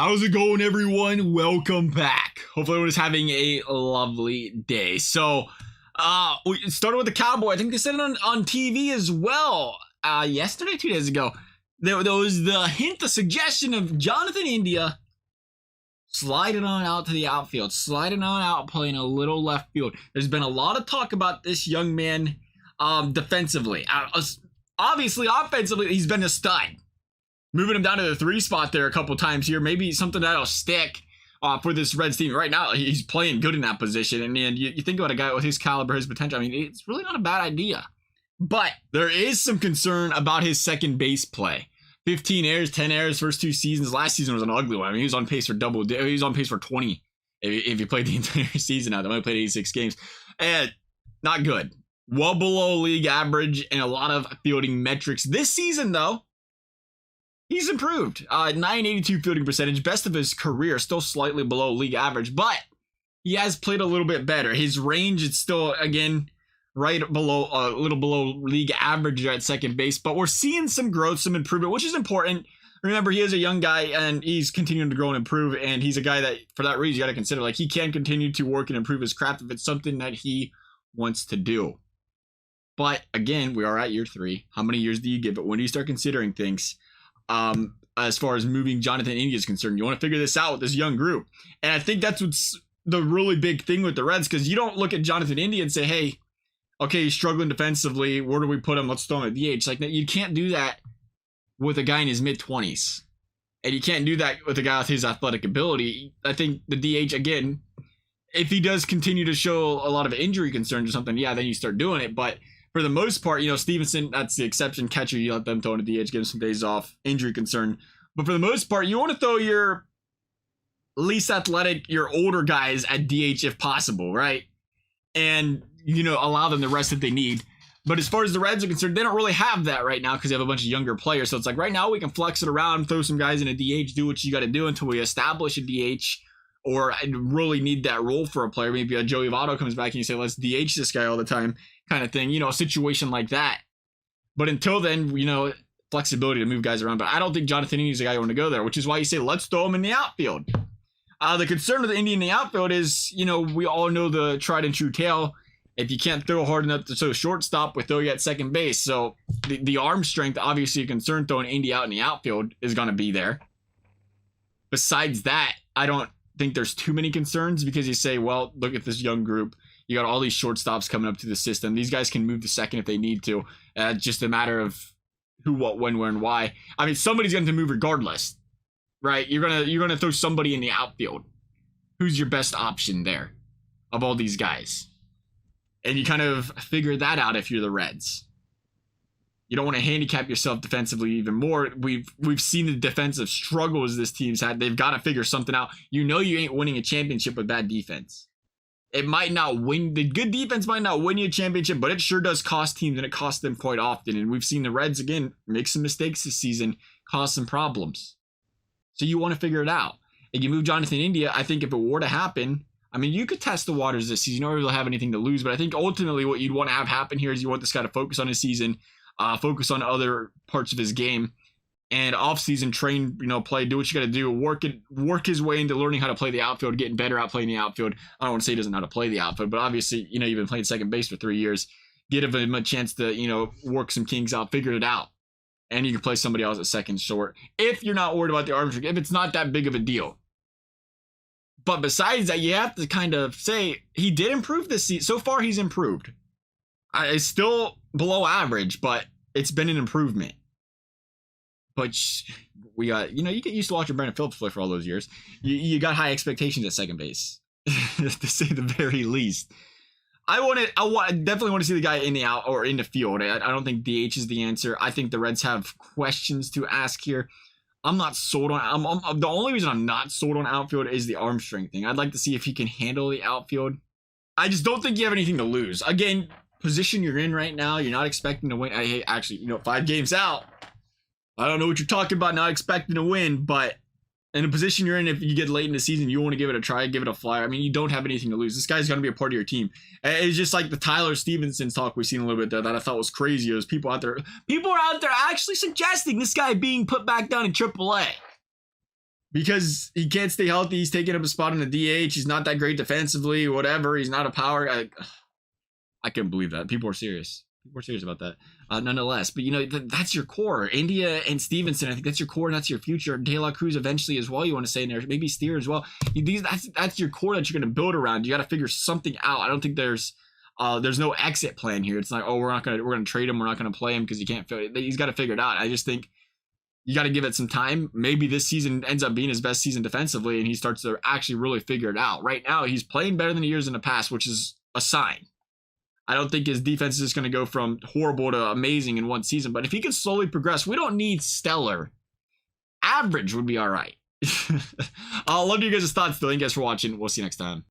How's it going, everyone? Welcome back. Hopefully everyone's having a lovely day. So, we started with the cowboy. I think they said it on TV as well. Yesterday, 2 days ago. There was the hint, the suggestion of Jonathan India sliding on out to the outfield, sliding on out, playing a little left field. There's been a lot of talk about this young man defensively. Obviously, offensively, he's been a stud. Moving him down to the 3 spot there a couple times here, maybe something that'll stick for this Reds team. Right now, he's playing good in that position. And you think about a guy with his caliber, his potential, I mean, it's really not a bad idea. But there is some concern about his second base play. 15 errors, 10 errors, first 2 seasons. Last season was an ugly one. I mean, he was on pace for he was on pace for 20 if you played the entire season out. They only played 86 games. And not good. Well below league average and a lot of fielding metrics. This season, though, he's improved. 982 fielding percentage, best of his career, still slightly below league average, but he has played a little bit better. His range is still, again, right below, a little below league average at second base, but we're seeing some growth, some improvement, which is important. Remember, he is a young guy, and he's continuing to grow and improve, and he's a guy that, for that reason, you got to consider, like, he can continue to work and improve his craft if it's something that he wants to do. But, again, we are at year 3. How many years do you give it? When do you start considering things? As far as moving Jonathan India is concerned, you want to figure this out with this young group. And I think that's what's the really big thing with the Reds, because you don't look at Jonathan India and say, hey, okay, he's struggling defensively. Where do we put him? Let's throw him at DH. Like, you can't do that with a guy in his mid-20s. And you can't do that with a guy with his athletic ability. I think the DH, again, if he does continue to show a lot of injury concerns or something, yeah, then you start doing it. But for the most part, Stevenson, that's the exception. Catcher, you let them throw in a DH, give him some days off, injury concern. But for the most part, you want to throw your least athletic, your older guys at DH if possible, right? And, allow them the rest that they need. But as far as the Reds are concerned, they don't really have that right now because they have a bunch of younger players. So it's like right now we can flex it around, throw some guys in a DH, do what you got to do until we establish a DH or really need that role for a player. Maybe a Joey Votto comes back and you say, let's DH this guy all the time kind of thing, a situation like that. But until then, flexibility to move guys around. But I don't think Jonathan India is the guy you want to go there, which is why you say, let's throw him in the outfield. The concern with India in the outfield is, we all know the tried and true tale. If you can't throw hard enough to throw shortstop, we throw you at second base. So the arm strength, obviously a concern throwing India out in the outfield is going to be there. Besides that, I don't think there's too many concerns because you say, well, look at this young group. You got all these shortstops coming up to the system. These guys can move to second if they need to. Just a matter of who, what, when, where, and why. I mean, somebody's going to move regardless, right? You're gonna throw somebody in the outfield. Who's your best option there of all these guys? And you kind of figure that out if you're the Reds. You don't want to handicap yourself defensively even more. We've seen the defensive struggles this team's had. They've got to figure something out. You ain't winning a championship with bad defense. It might not win. The good defense might not win you a championship, but it sure does cost teams, and it costs them quite often. And we've seen the Reds, again, make some mistakes this season, cause some problems. So you want to figure it out. And you move Jonathan India, I think if it were to happen, I mean, you could test the waters this season. You don't really have anything to lose, but I think ultimately what you'd want to have happen here is you want this guy to focus on his season, focus on other parts of his game, and off-season train, play, do what you got to do, work his way into learning how to play the outfield, getting better at playing the outfield. I don't want to say he doesn't know how to play the outfield, but obviously, you've been playing second base for 3 years. Give him a chance to, work some kinks out, figure it out. And you can play somebody else at second short if you're not worried about the arm strength, if it's not that big of a deal. But besides that, you have to kind of say he did improve this season. So far, he's improved. It's still below average, but it's been an improvement. But we got, you get used to watching Brandon Phillips play for all those years. You got high expectations at second base, to say the very least. I definitely want to see the guy in the out or in the field. I don't think DH is the answer. I think the Reds have questions to ask here. I'm not sold on. The only reason I'm not sold on outfield is the arm strength thing. I'd like to see if he can handle the outfield. I just don't think you have anything to lose. Again, position you're in right now, you're not expecting to win. Actually, 5 games out. I don't know what you're talking about, not expecting to win, but in the position you're in, if you get late in the season, you want to give it a try, give it a flyer. I mean, you don't have anything to lose. This guy's going to be a part of your team. It's just like the Tyler Stevenson talk we've seen a little bit there that I thought was crazy. There's people are out there actually suggesting this guy being put back down in AAA. because he can't stay healthy. He's taking up a spot in the DH. He's not that great defensively, whatever. He's not a power guy. I couldn't believe that. People are serious. People are serious about that. Nonetheless, but that's your core. India and Stevenson, I think that's your core and that's your future. De La Cruz eventually as well, you want to say in there. Maybe Steer as well. That's your core that you're going to build around. You got to figure something out. I don't think there's no exit plan here. It's like, oh, we're gonna trade him. We're not gonna play him because he can't. He's got to figure it out. I just think you got to give it some time. Maybe this season ends up being his best season defensively, and he starts to actually really figure it out. Right now, he's playing better than he years in the past, which is a sign. I don't think his defense is just going to go from horrible to amazing in one season, but if he can slowly progress, we don't need stellar. Average would be all right. I'll love you guys' thoughts. Thank you guys for watching. We'll see you next time.